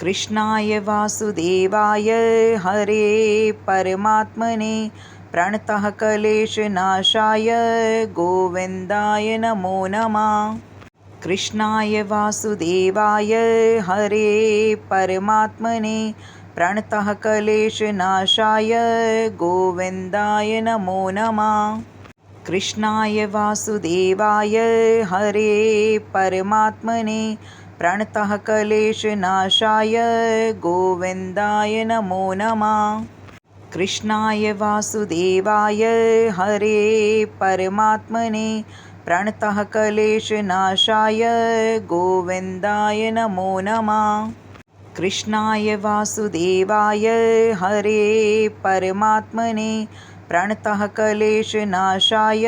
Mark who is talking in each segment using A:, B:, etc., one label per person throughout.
A: कृष्णाय वासुदेवाय हरे परमात्मने प्रणतः क्लेशनाशाय गोविन्दाय नमो नमः। कृष्णाय वासुदेवाय हरे परमात्मने प्रणतः क्लेशनाशाय गोविन्दाय नमो नमः। कृष्णाय वासुदेवाय हरे परमात्मने प्रणतः क्लेशनाशाय गोविन्दाय नमो नमः। कृष्णाय वासुदेवाय हरे परमात्मने प्रणतः क्लेशनाशाय गोविन्दाय नमो नमः। कृष्णाय वासुदेवाय हरे परमात्मने प्रणतः क्लेशनाशाय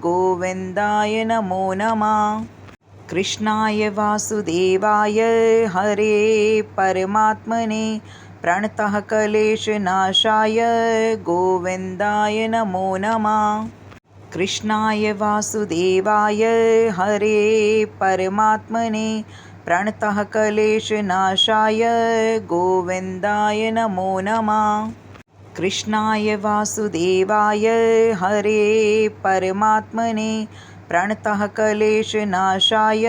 A: गोविन्दाय नमो नमः। कृष्णाय वासुदेवाय हरे परमात्मने प्रणतः क्लेशनाशाय गोविन्दाय नमो नमः। कृष्णाय वासुदेवाय हरे परमात्मने प्रणतः क्लेशनाशाय गोविन्दाय नमो नमः। कृष्णाय वासुदेवाय हरे परमात्मने प्रणतः क्लेशनाशाय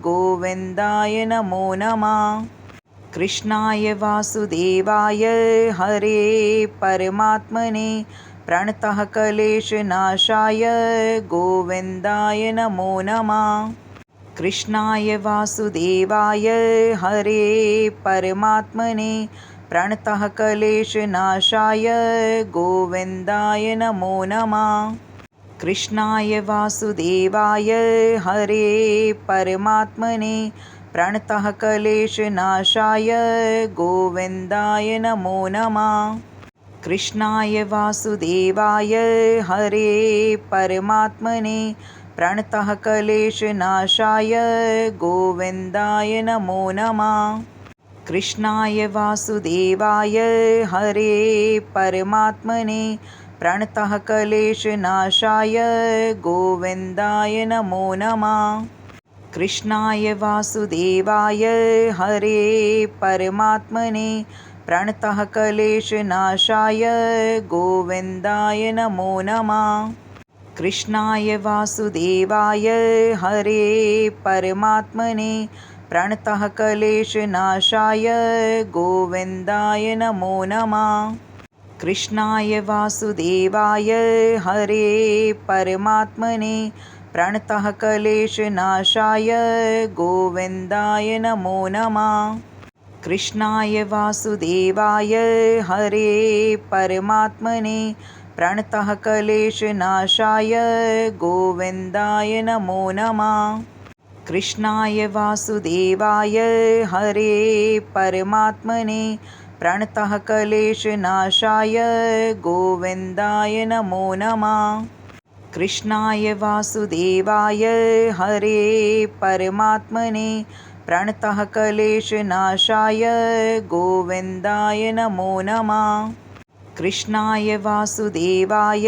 A: गोविन्दाय नमो नमः। कृष्णाय वासुदेवाय हरे परमात्मने प्रणतः क्लेशनाशाय गोविन्दाय नमो नमः। कृष्णाय वासुदेवाय हरे परमात्मने प्रणतः क्लेशनाशाय गोविन्दाय नमो नमः। कृष्णाय वासुदेवाय हरे परमात्मने प्रणतः क्लेशनाशाय गोविन्दाय नमो नमः। कृष्णाय वासुदेवाय हरे परमात्मने प्रणतः क्लेशनाशाय गोविन्दाय नमो नमः। कृष्णाय वासुदेवाय हरे परमात्मने प्रणतः क्लेशनाशाय गोविन्दाय नमो नमः। कृष्णाय वासुदेवाय हरे परमात्मने प्रणतः क्लेशनाशाय गोविन्दाय नमो नमः। कृष्णाय वासुदेवाय हरे परमात्मने प्रणतः क्लेशनाशाय गोविन्दाय नमो नमः। कृष्णाय वासुदेवाय हरे परमात्मने प्रणतः क्लेशनाशाय गोविन्दाय नमो नमः। कृष्णाय वासुदेवाय हरे परमात्मने प्रणतः क्लेशनाशाय गोविन्दाय नमो नमः। कृष्णाय वासुदेवाय हरे परमात्मने प्रणतः क्लेशनाशाय गोविन्दाय नमो नमः। कृष्णाय वासुदेवाय हरे परमात्मने प्रणतः क्लेशनाशाय गोविन्दाय नमो नमः। कृष्णाय वासुदेवाय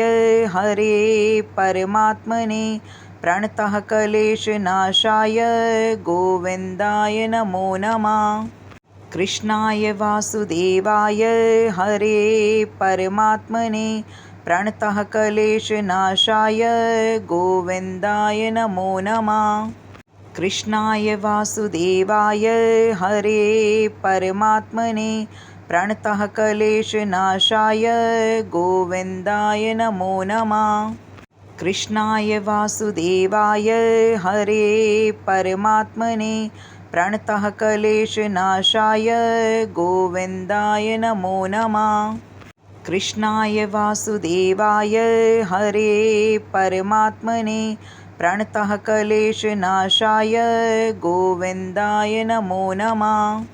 A: हरे परमात्मने प्रणतः क्लेशनाशाय गोविन्दाय नमो नमः। कृष्णाय वासुदेवाय हरे परमात्मने प्रणतः क्लेशनाशाय गोविन्दाय नमो नमः। कृष्णाय वासुदेवाय हरे परमात्मने प्रणतः क्लेशनाशाय गोविन्दाय नमो नमः। कृष्णाय वासुदेवाय हरे परमात्मने प्रणतः क्लेशनाशाय गोविन्दाय नमो नमः। कृष्णाय वासुदेवाय हरे परमात्मने प्रणतः क्लेशनाशाय गोविन्दाय नमो नमः।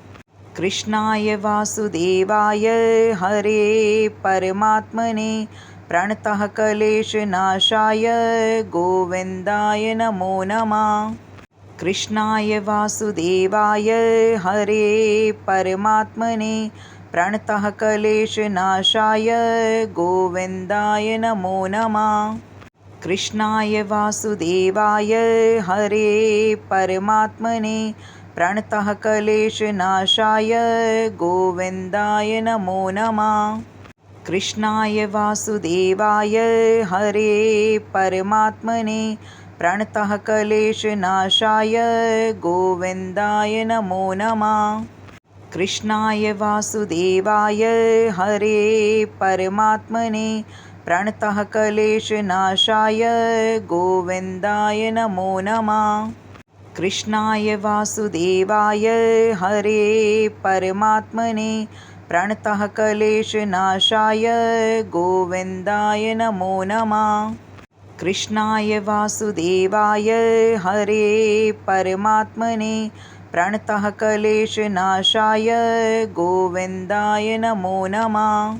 A: कृष्णाय वासुदेवाय हरे परमात्मने प्रणतः क्लेशनाशाय गोविन्दाय नमो नमः। कृष्णाय वासुदेवाय हरे परमात्मने प्रणतः क्लेशनाशाय गोविन्दाय नमो नमः। कृष्णाय वासुदेवाय हरे परमात्मने प्रणतः क्लेशनाशाय गोविन्दाय नमो नमः। कृष्णाय वासुदेवाय हरे परमात्मने प्रणतः क्लेशनाशाय गोविन्दाय नमो नमः। कृष्णाय वासुदेवाय हरे परमात्मने प्रणतः क्लेशनाशाय गोविन्दाय नमो नमः। कृष्णाय वासुदेवाय हरे परमात्मने प्रणतः क्लेशनाशाय गोविन्दाय नमो नमः। कृष्णाय वासुदेवाय हरे परमात्मने प्रणतः क्लेशनाशाय गोविन्दाय नमो नमः।